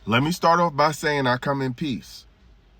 Let me start off by saying I come in peace.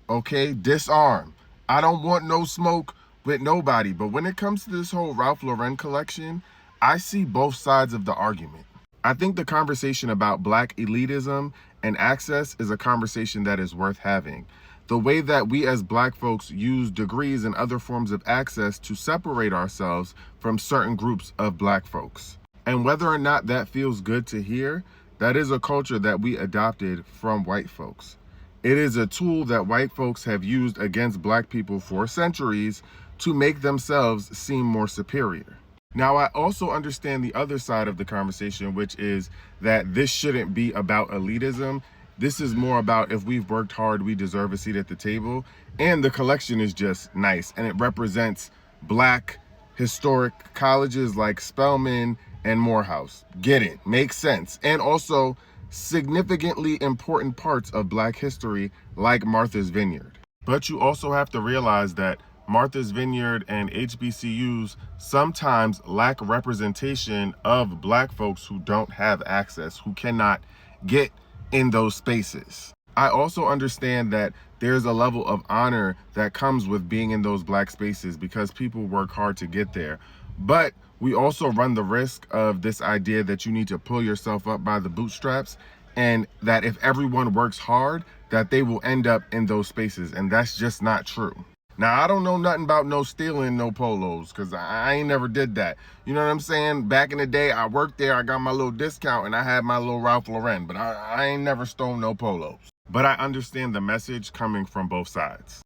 Okay? Disarm. I don't want no smoke with nobody. But when it comes to this whole Ralph Lauren collection, I see both sides of the argument. I think the conversation about black elitism and access is a conversation that is worth having. The way that we as black folks use degrees and other forms of access to separate ourselves from certain groups of black folks. And whether or not that feels good to hear, that is a culture that we adopted from white folks. It is a tool that white folks have used against black people for centuries to make themselves seem more superior. Now, I also understand the other side of the conversation, which is that this shouldn't be about elitism. This is more about if we've worked hard, we deserve a seat at the table. And the collection is just nice. And it represents black historic colleges like Spelman and Morehouse. Get it? Makes sense. And also significantly important parts of black history like Martha's Vineyard. But you also have to realize that Martha's Vineyard and HBCUs sometimes lack representation of black folks who don't have access, who cannot get in those spaces. I also understand that there's a level of honor that comes with being in those black spaces because people work hard to get there. But we also run the risk of this idea that you need to pull yourself up by the bootstraps, and that if everyone works hard, that they will end up in those spaces. And that's just not true. Now, I don't know nothing about no stealing no polos, because I ain't never did that. You know what I'm saying? Back in the day, I worked there, I got my little discount, and I had my little Ralph Lauren, but I ain't never stole no polos. But I understand the message coming from both sides.